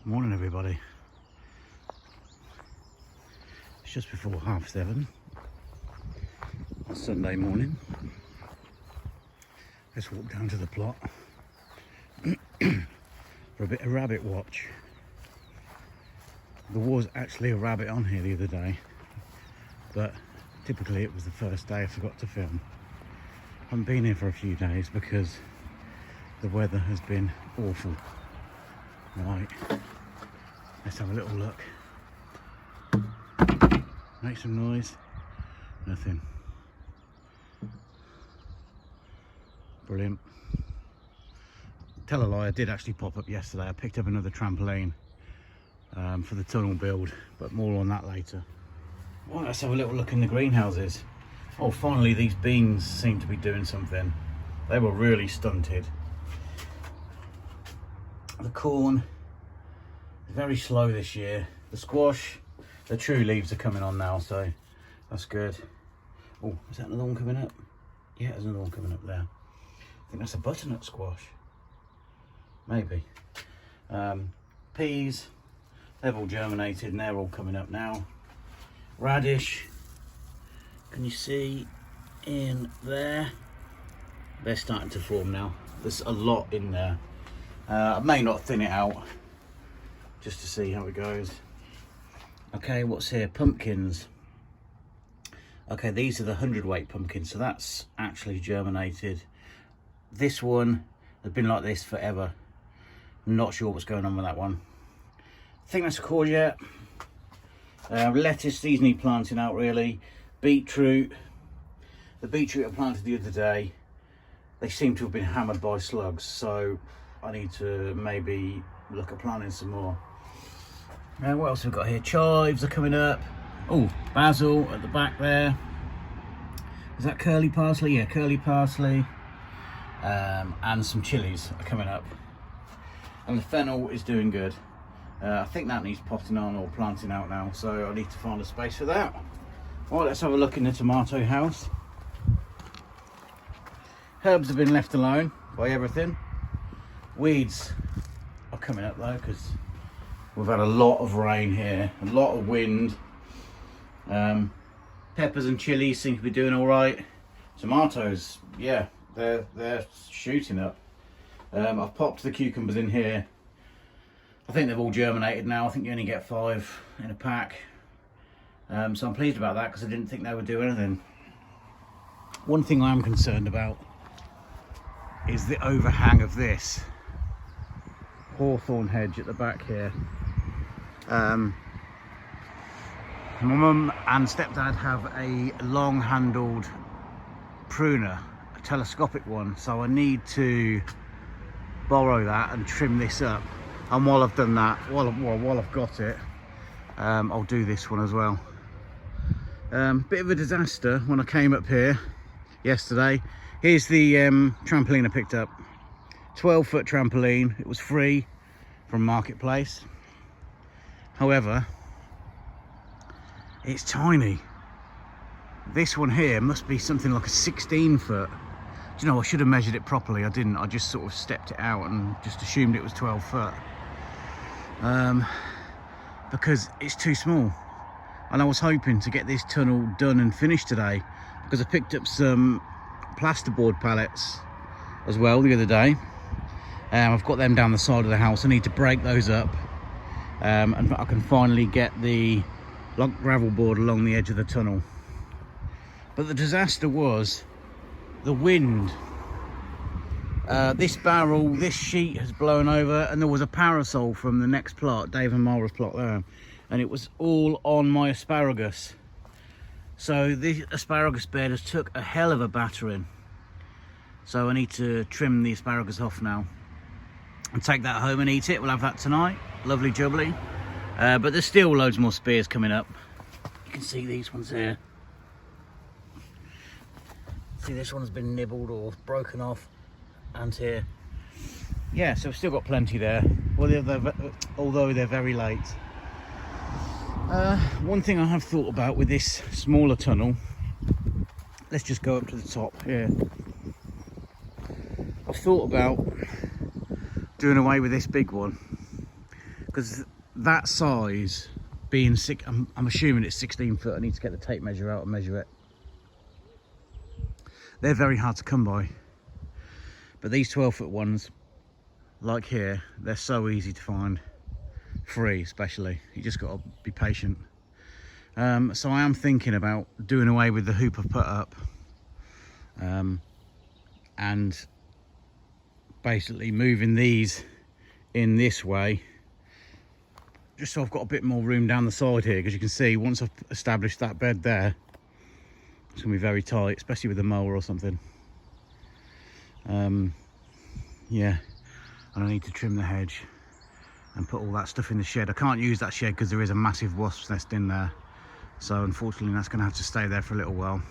Morning everybody. It's just before 7:30 on Sunday morning. Let's walk down to the plot for a bit of rabbit watch. There was actually a rabbit on here the other day, but typically it was the first day I forgot to film. I haven't been here for a few days because the weather has been awful. Right, let's have a little look. Make some noise. Nothing. Brilliant. Tell a lie, I did actually pop up yesterday. I picked up another trampoline for the tunnel build, but more on that later. Right, let's have a little look in the greenhouses. Oh, finally these beans seem to be doing something. They were really stunted. The corn is very slow this year. The squash, the true leaves are coming on now, so that's good. Oh, is that another one coming up? Yeah, there's another one coming up there. I think that's a butternut squash. Maybe. Peas, they've all germinated and they're all coming up now. Radish, can you see in there? They're starting to form now. There's a lot in there. I may not thin it out just to see how it goes. Okay, what's here? Pumpkins. Okay, these are the 100-weight pumpkins, so that's actually germinated. This one has been like this forever. I'm not sure what's going on with that one. I think that's a courgette. Lettuce, these need planting out really. Beetroot. The beetroot I planted the other day, they seem to have been hammered by slugs, so I need to maybe look at planting some more. What else have we got here? Chives are coming up. Oh, basil at the back there. Is that curly parsley? Yeah, curly parsley. And some chilies are coming up. And the fennel is doing good. I think that needs potting on or planting out now, so I need to find a space for that. Right, let's have a look in the tomato house. Herbs have been left alone by everything. Weeds are coming up though, because we've had a lot of rain here, a lot of wind. Peppers and chilies seem to be doing all right. Tomatoes, yeah, they're shooting up. I've popped the cucumbers in here. I think they've all germinated now. I think you only get 5 in a pack. So I'm pleased about that because I didn't think they would do anything. One thing I'm concerned about is the overhang of this hawthorn hedge at the back here. My mum and stepdad have a long-handled pruner, a telescopic one, so I need to borrow that and trim this up. And while I've done that, while I've got it, I'll do this one as well. Bit of a disaster when I came up here yesterday. Here's the trampoline I picked up. 12-foot trampoline. It was free from Marketplace. However, it's tiny. This one here must be something like a 16-foot. Do you know, I should have measured it properly. I didn't. I just sort of stepped it out and just assumed it was 12 foot. Because it's too small. And I was hoping to get this tunnel done and finished today, because I picked up some plasterboard pallets as well the other day. I've got them down the side of the house. I need to break those up, and I can finally get the gravel board along the edge of the tunnel. But the disaster was the wind. This barrel, this sheet has blown over, and there was a parasol from the next plot, Dave and Mara's plot there, and it was all on my asparagus. So the asparagus bed has took a hell of a battering. So I need to trim the asparagus off now and take that home and eat it. We'll have that tonight. Lovely jubbly. But there's still loads more spears coming up. You can see these ones here. See, this one's been nibbled or broken off. And here. Yeah, so we've still got plenty there. Although they're very late. One thing I have thought about with this smaller tunnel, let's just go up to the top here. I've thought about doing away with this big one, because that size being six, I'm assuming it's 16 foot. I need to get the tape measure out and measure it. They're very hard to come by, but these 12-foot ones, like here, they're so easy to find, free especially. You just got to be patient. So I am thinking about doing away with the hoop I've put up, and basically moving these in this way, just so I've got a bit more room down the side here, because you can see once I've established that bed there, it's gonna be very tight, especially with a mower or something. Yeah, and I need to trim the hedge and put all that stuff in the shed. I can't use that shed because there is a massive wasp's nest in there, so unfortunately that's gonna have to stay there for a little while.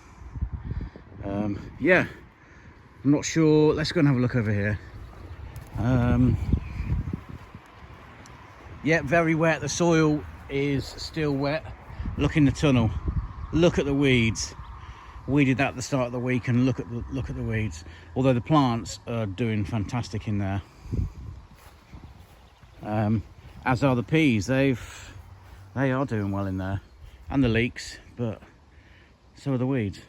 Yeah, I'm not sure. Let's go and have a look over here. Yeah, very wet. The soil is still wet. Look in the tunnel. Look at the weeds. Weeded that at the start of the week, and look at the weeds. Although the plants are doing fantastic in there. As are the peas. They are doing well in there, and the leeks. But so are the weeds.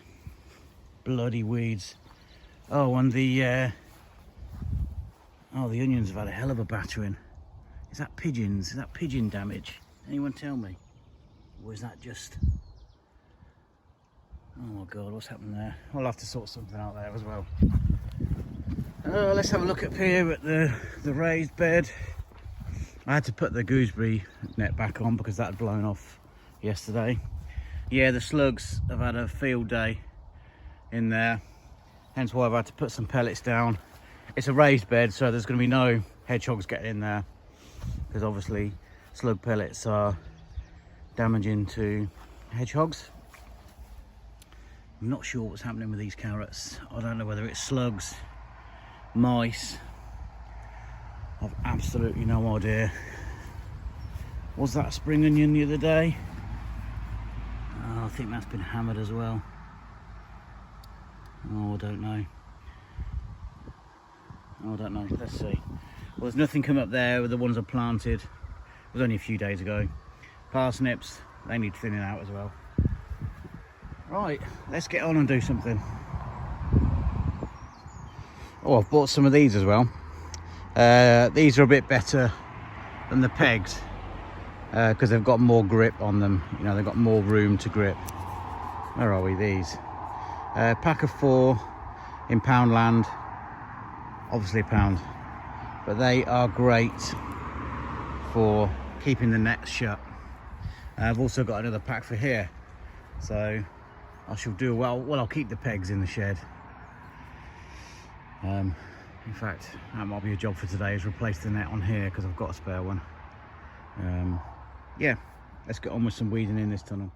Bloody weeds. Oh, and the onions have had a hell of a battering. Is that pigeons? Is that pigeon damage? Anyone tell me? Or is that just... Oh my God, what's happened there? I'll have to sort something out there as well. Let's have a look up here at the raised bed. I had to put the gooseberry net back on because that had blown off yesterday. Yeah, the slugs have had a field day in there. Hence why I've had to put some pellets down. It's a raised bed, so there's going to be no hedgehogs getting in there, because obviously slug pellets are damaging to hedgehogs. I'm not sure what's happening with these carrots. I don't know whether it's slugs, mice. I've absolutely no idea. Was that a spring onion the other day? Oh, I think that's been hammered as well. Oh, I don't know. I don't know. Let's see. Well, there's nothing come up there with the ones I planted. It was only a few days ago. Parsnips, they need thinning out as well. Right, let's get on and do something. Oh, I've bought some of these as well. These are a bit better than the pegs, because they've got more grip on them. You know, they've got more room to grip. Where are we? These. Pack of 4 in Poundland. Obviously a pound. But they are great for keeping the nets shut. I've also got another pack for here. So I shall do well. Well, I'll keep the pegs in the shed. In fact, that might be a job for today, is replace the net on here, because I've got a spare one. Yeah, let's get on with some weeding in this tunnel.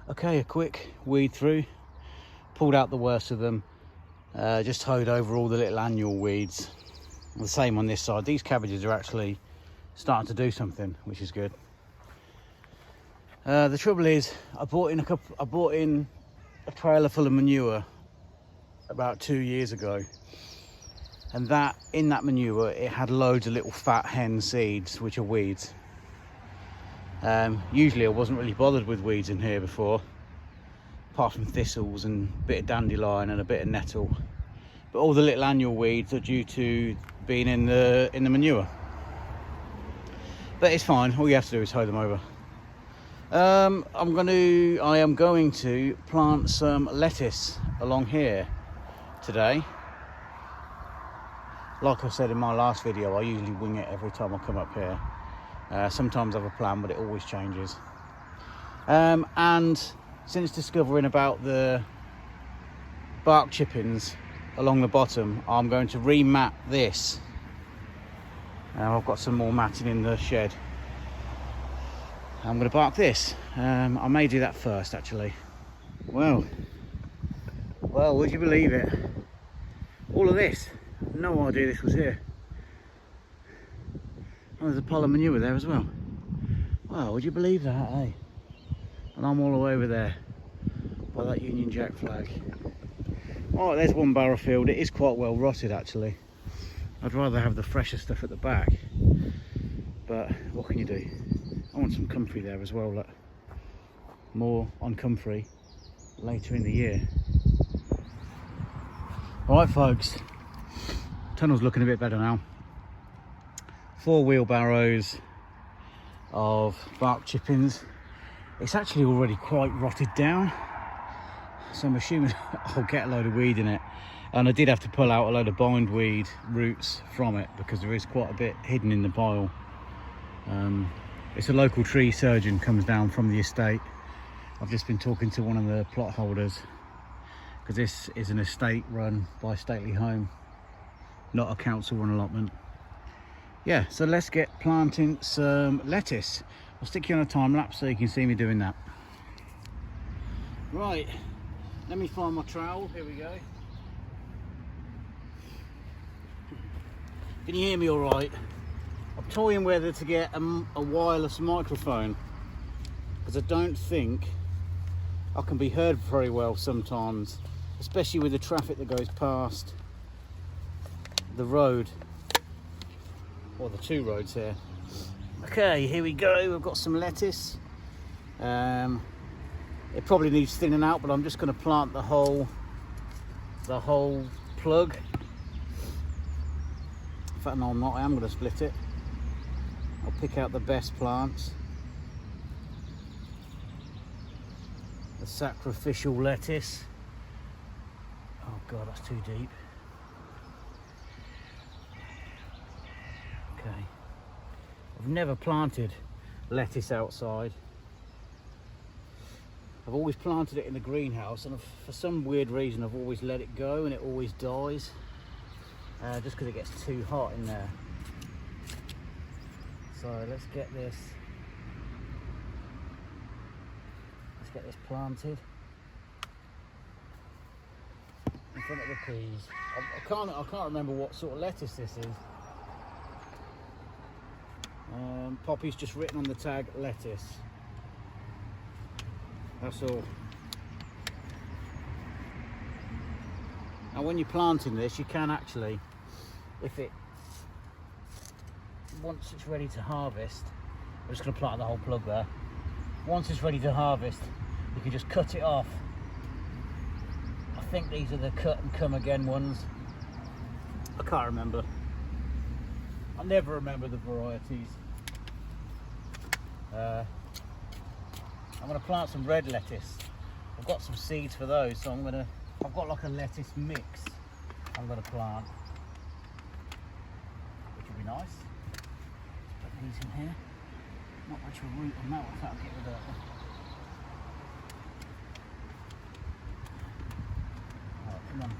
Okay, a quick weed through, pulled out the worst of them, just hoed over all the little annual weeds. The same on this side. These cabbages are actually starting to do something, which is good. The trouble is, I bought in a trailer full of manure about 2 years ago, and in that manure it had loads of little fat hen seeds, which are weeds. Usually I wasn't really bothered with weeds in here before, apart from thistles and a bit of dandelion and a bit of nettle. But all the little annual weeds are due to being in the manure. But it's fine, all you have to do is hoe them over. I am going to plant some lettuce along here today. Like I said in my last video, I usually wing it every time I come up here. Sometimes I have a plan, but it always changes. And since discovering about the bark chippings along the bottom, I'm going to remat this. I've got some more matting in the shed. I'm going to bark this. I may do that first actually. Well, would you believe it? All of this, no idea this was here. Oh, there's a pile of manure there as well. Wow, would you believe that, eh? And I'm all the way over there by that Union Jack flag. Oh, there's one barrow field. It is quite well rotted actually. I'd rather have the fresher stuff at the back, but what can you do? I want some comfrey there as well. Look, more on comfrey later in the year. Right folks, tunnel's looking a bit better now. 4 wheelbarrows of bark chippings. It's actually already quite rotted down, so I'm assuming I'll get a load of weed in it. And I did have to pull out a load of bindweed roots from it because there is quite a bit hidden in the pile. It's a local tree surgeon comes down from the estate. I've just been talking to one of the plot holders because this is an estate run by Stately Home, not a council run allotment. Yeah, so let's get planting some lettuce. I'll stick you on a time lapse so you can see me doing that. Right, let me find my trowel. Here we go. Can you hear me all right? I'm toying whether to get a wireless microphone because I don't think I can be heard very well sometimes, especially with the traffic that goes past the road, or the 2 roads here. Okay, here we go. We've got some lettuce. It probably needs thinning out, but I'm just going to plant the whole plug. In fact, no, I'm not. I am going to split it. I'll pick out the best plants. The sacrificial lettuce. Oh god, that's too deep. Okay. I've never planted lettuce outside. I've always planted it in the greenhouse, and for some weird reason I've always let it go and it always dies. Just because it gets too hot in there. So let's get this planted in front of the peas. I can't remember what sort of lettuce this is. Poppy's just written on the tag lettuce. That's all. Now when you're planting this, you can actually, once it's ready to harvest, I'm just going to plant the whole plug there. Once it's ready to harvest, you can just cut it off. I think these are the cut and come again ones. I can't remember. I never remember the varieties. I'm going to plant some red lettuce. I've got some seeds for those, so I've got like a lettuce mix I'm going to plant, which will be nice. Put these in here. Not much of a root on that one, so I'll get rid of that one. Right, come on.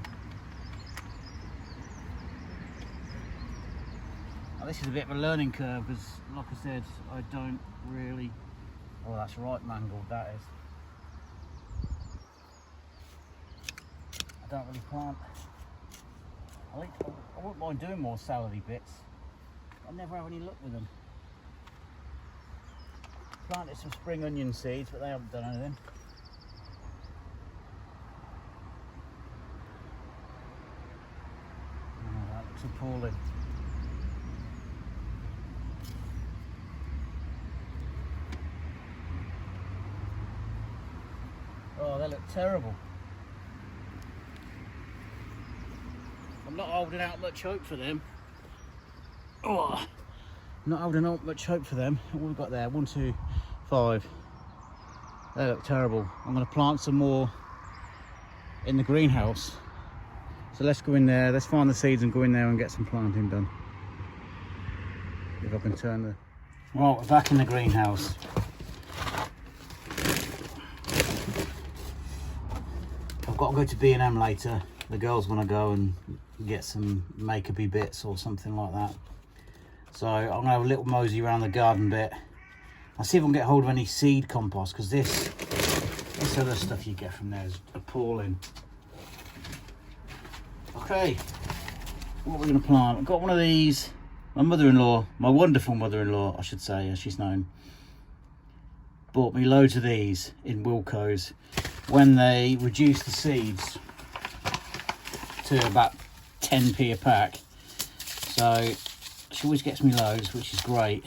Now this is a bit of a learning curve because, like I said, I don't really... Oh, that's right mangled, that is. I don't really plant. I wouldn't mind doing more salady bits. I never have any luck with them. Planted some spring onion seeds, but they haven't done anything. Oh, that looks appalling. Oh, they look terrible. I'm not holding out much hope for them. Oh, not holding out much hope for them. What have we got there? 1, 2, 5. They look terrible. I'm going to plant some more in the greenhouse. So let's go in there. Let's find the seeds and go in there and get some planting done. If I can turn the... Right, we're back in the greenhouse. I've got to go to B&M later. The girls want to go and get some make-up-y bits or something like that. So I'm going to have a little mosey around the garden bit I'll see if I can get hold of any seed compost, because this other stuff you get from there is appalling. Okay, what we're going to plant. I've got one of these. My mother-in-law, my wonderful mother-in-law, I should say, as she's known, bought me loads of these in Wilco's when they reduced the seeds to about 10p a pack. So she always gets me loads, which is great,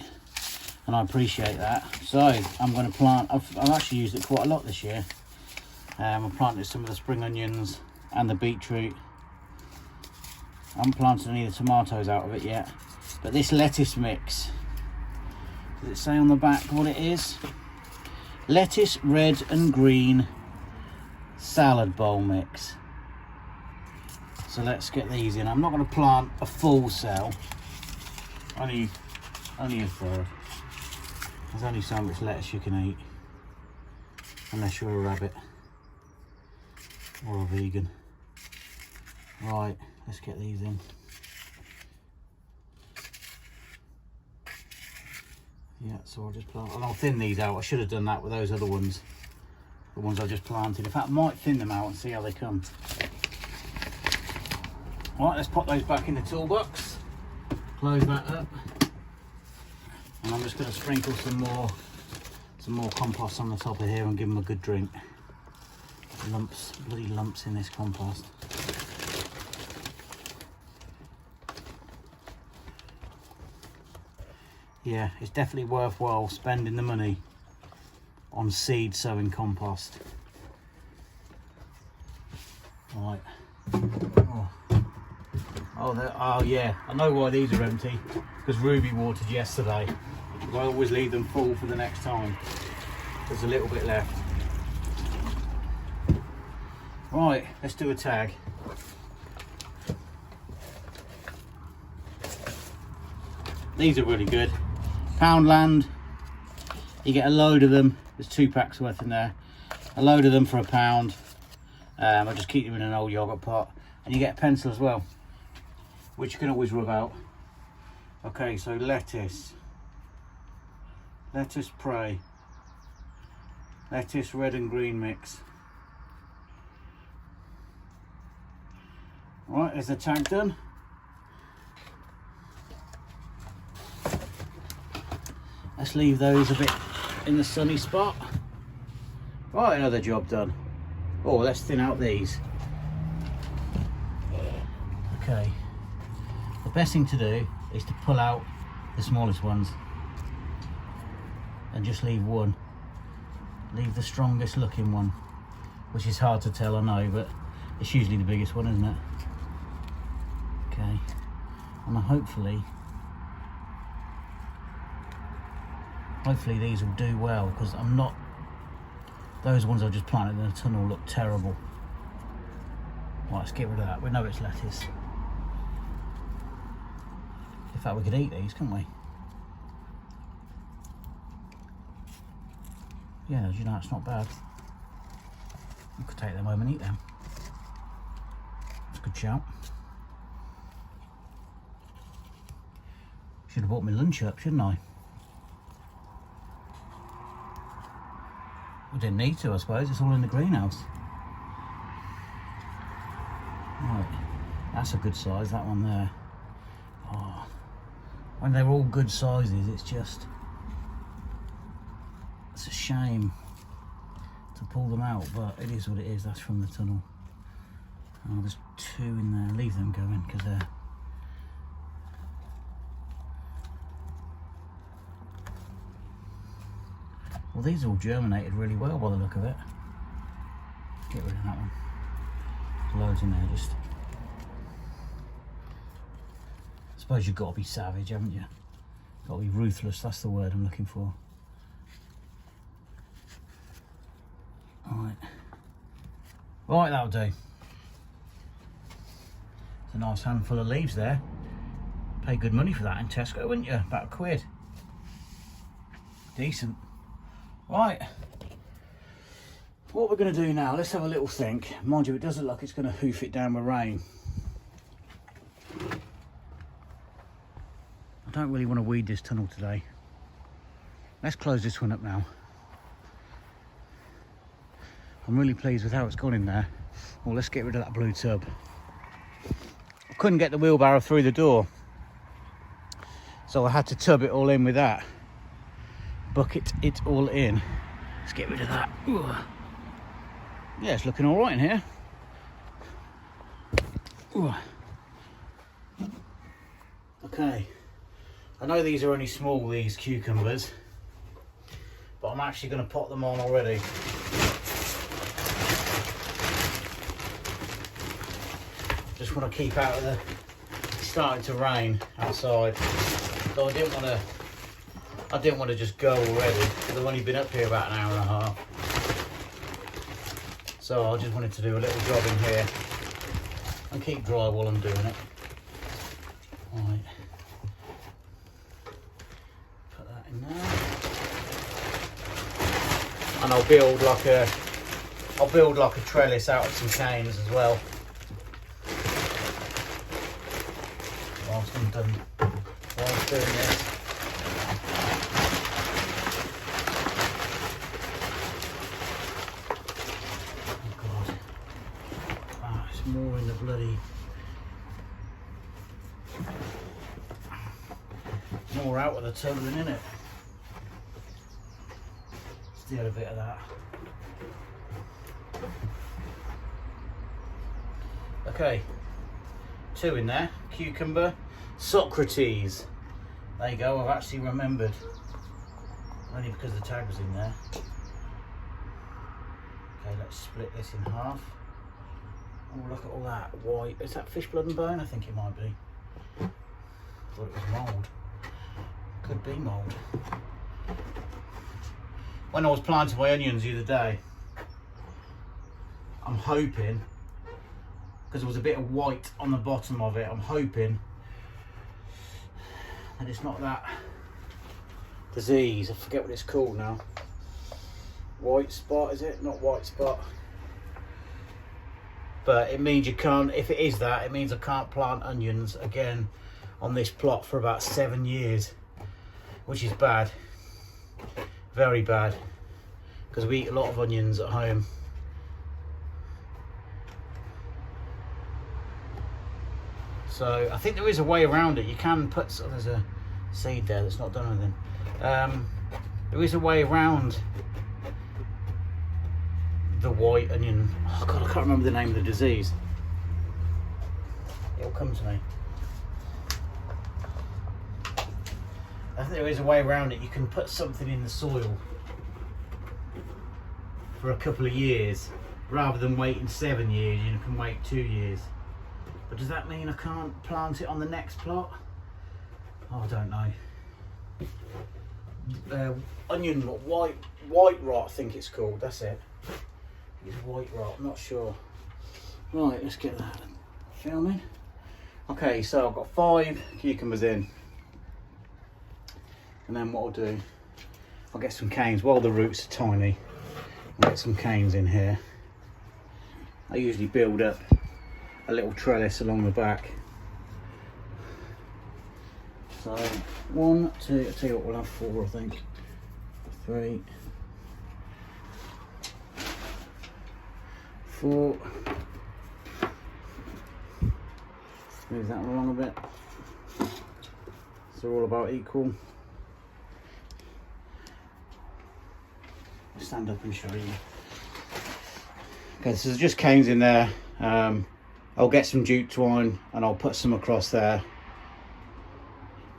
and I appreciate that. So I'm going to plant. I've actually used it quite a lot this year. I planted some of the spring onions and the beetroot. I haven't planted any of the tomatoes out of it yet. But this lettuce mix, does it say on the back what it is? Lettuce, red and green salad bowl mix. So let's get these in. I'm not going to plant a full cell, only a third. There's only so much lettuce you can eat, unless you're a rabbit or a vegan. Right, let's get these in. Yeah, so I'll just plant, and I'll thin these out. I should have done that with those other ones, the ones I just planted. In fact, I might thin them out and see how they come. Right, let's pop those back in the toolbox, close that up, and I'm just going to sprinkle some more compost on the top of here and give them a good drink. Lumps, bloody lumps in this compost. Yeah, it's definitely worthwhile spending the money on seed sowing compost. Right. Oh yeah, I know why these are empty, because Ruby watered yesterday. I always leave them full for the next time. There's a little bit left. Right, let's do a tag. These are really good. Poundland, you get a load of them. There's 2 packs worth in there. A load of them for £1. I just keep them in an old yogurt pot, and you get a pencil as well, which you can always rub out. Okay, so lettuce prey, lettuce red and green mix. Right, there's the tag done. Let's leave those a bit in the sunny spot. Right, another job done. Oh, let's thin out these. Okay, the best thing to do is to pull out the smallest ones and just leave one. Leave the strongest looking one, which is hard to tell, I know, but it's usually the biggest one, isn't it? Okay, and hopefully these will do well, because I'm not, those ones I just planted in the tunnel look terrible. Right, let's get rid of that. We know it's lettuce. In fact, we could eat these, couldn't we? Yeah, you know, it's not bad. We could take them home and eat them. That's a good shout. Should have bought my lunch up, shouldn't I? I didn't need to, I suppose. It's all in the greenhouse. Right, that's a good size, that one there. Oh, when they're all good sizes, it's a shame to pull them out, but it is what it is. That's from the tunnel. Oh, there's 2 in there. Leave them going, because they're... Well, these all germinated really well by the look of it. Get rid of that one. There's loads in there, just... I suppose you've got to be savage, haven't you? Got to be ruthless, that's the word I'm looking for. Right, that'll do. It's a nice handful of leaves there. Pay good money for that in Tesco, wouldn't you? About £1. Decent. Right. What we're going to do now, let's have a little think. Mind you, it does look like it's going to hoof it down with rain. I don't really want to weed this tunnel today. Let's close this one up now. I'm really pleased with how it's gone in there. Well, let's get rid of that blue tub. I couldn't get the wheelbarrow through the door, so I had to tub it all in with that. Bucket it all in. Let's get rid of that. Ooh. Yeah, it's looking all right in here. Ooh. Okay, I know these are only small, these cucumbers, but I'm actually going to pot them on already. Just want to keep out of the, it's starting to rain outside, so I didn't want to just go already, because I've only been up here about an hour and a half. So I just wanted to do a little job in here and keep dry while I'm doing it. Right. Put that in there. And I'll build like a trellis out of some canes as well. Whilst I'm doing this. Oh God. Ah, it's more in the bloody... More out of the tub than in it. Steal a bit of that. Okay, 2 in there. Cucumber, Socrates. There you go, I've actually remembered. Only because the tag was in there. Okay, let's split this in half. Oh, look at all that white. Is that fish blood and bone? I think it might be. Thought it was mould. Could be mould. When I was planting my onions the other day, I'm hoping, because there was a bit of white on the bottom of it, I'm hoping that it's not that disease. I forget what it's called now. White spot, is it? Not white spot. But it means you can't, if it is that, it means I can't plant onions again on this plot for about 7 years, which is bad, very bad, because we eat a lot of onions at home. So I think there is a way around it. You can put, so there's a seed there that's not done anything. There is a way around the white onion. Oh God, I can't remember the name of the disease. It'll come to me. I think there is a way around it. You can put something in the soil for a couple of years, rather than waiting 7 years. You can wait 2 years. But does that mean I can't plant it on the next plot? Oh, I don't know. Onion white rot, I think it's called. That's it. It's white rot. I'm not sure. Right, let's get that filming. Okay, so I've got 5 cucumbers in. And then what I'll do, I'll get some canes. While the roots are tiny, I'll get some canes in here. I usually build up a little trellis along the back. So 1, 2, I'll tell you what, we'll have 4, I think. 3, 4. Move that one along a bit. So they're all about equal. Stand up and show you. Okay, so there's just canes in there. I'll get some jute twine and I'll put some across there.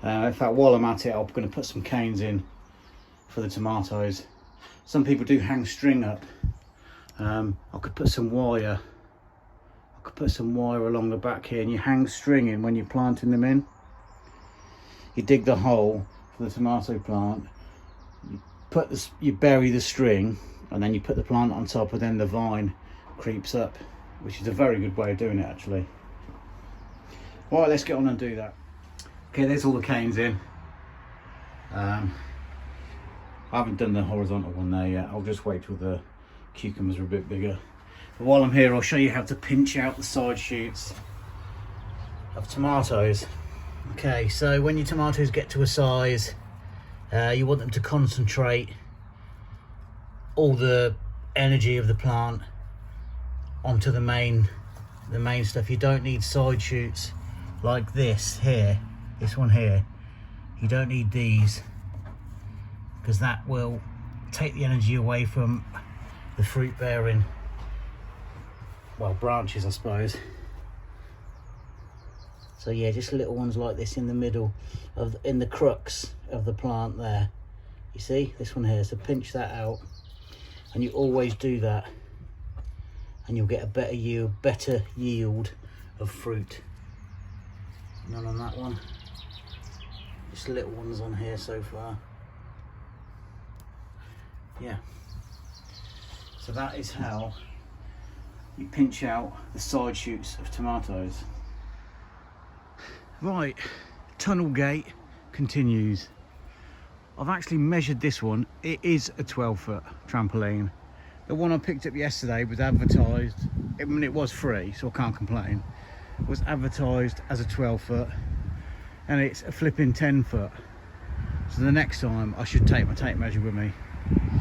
In fact, while I'm at it, I'm going to put some canes in for the tomatoes. Some people do hang string up. I could put some wire. I could put some wire along the back here, and you hang string in when you're planting them in. You dig the hole for the tomato plant. You bury the string, and then you put the plant on top, and then the vine creeps up, which is a very good way of doing it, actually. Right, let's get on and do that. Okay, there's all the canes in. I haven't done the horizontal one there yet. I'll just wait till the cucumbers are a bit bigger. But while I'm here, I'll show you how to pinch out the side shoots of tomatoes. Okay, so when your tomatoes get to a size You want them to concentrate all the energy of the plant onto the main stuff. You don't need side shoots like this one here. You don't need these, because that will take the energy away from the fruit bearing, well, branches, I suppose. So yeah, just little ones like this in the middle in the crux of the plant there. You see this one here, so pinch that out, and you always do that, and you'll get a better yield of fruit. None on that one, just little ones on here so far. Yeah, so that is how you pinch out the side shoots of tomatoes. Right, tunnel gate continues. I've actually measured this one. It is a 12-foot trampoline. The one I picked up yesterday was advertised, I mean, it was free, so I can't complain. It was advertised as a 12-foot, and it's a flipping 10-foot. So the next time I should take my tape measure with me.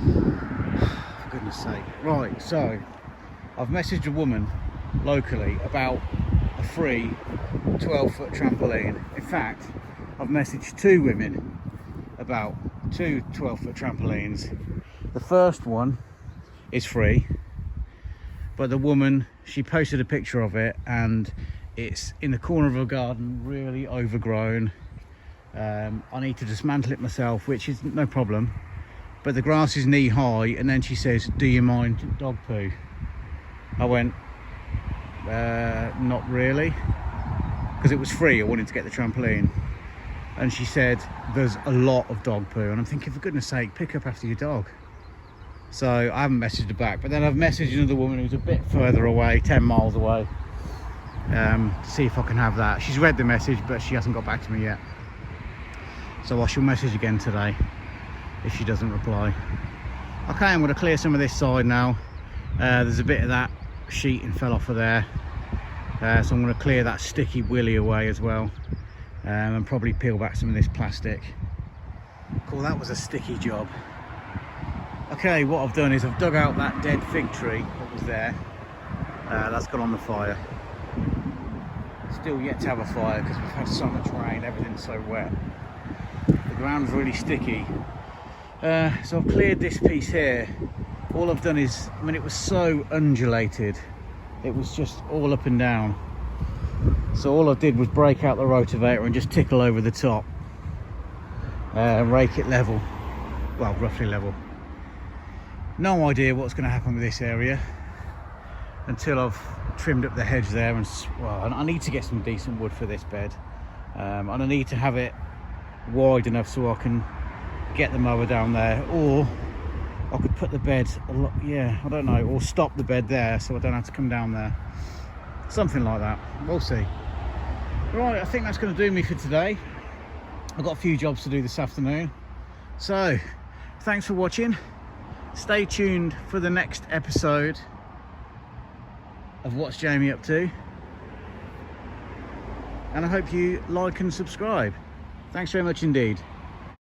For goodness sake. Right, so I've messaged a woman locally about a free 12-foot trampoline. In fact, I've messaged 2 women about 2 12-foot trampolines. The first one is free, but the woman, she posted a picture of it, and it's in the corner of her garden, really overgrown. I need to dismantle it myself, which is no problem, but the grass is knee high. And then she says, do you mind dog poo? I went, not really, because it was free. I wanted to get the trampoline. And she said there's a lot of dog poo, and I'm thinking, for goodness sake, pick up after your dog. So I haven't messaged her back, but then I've messaged another woman who's a bit further away, 10 miles away, to see if I can have that. She's read the message, but she hasn't got back to me yet, so I shall message again today if she doesn't reply. Okay, I'm going to clear some of this side now. There's a bit of that sheeting fell off of there, so I'm going to clear that sticky willy away as well, and probably peel back some of this plastic. Cool, that was a sticky job. Okay, what I've done is I've dug out that dead fig tree that was there. That's gone on the fire. Still yet to have a fire because we've had so much rain, everything's so wet. The ground's really sticky. So I've cleared this piece here. All I've done is, I mean, it was so undulated. It was just all up and down. So all I did was break out the rotavator and just tickle over the top. Rake it level. Well, roughly level. No idea what's going to happen with this area until I've trimmed up the hedge there, and well, I need to get some decent wood for this bed, and I need to have it wide enough so I can get the mower down there, or I could put the bed I don't know, or stop the bed there so I don't have to come down there, something like that. We'll see. Right, I think that's going to do me for today. I've got a few jobs to do this afternoon, so thanks for watching. Stay tuned for the next episode of What's Jamie Up To, and I hope you like and subscribe. Thanks very much indeed.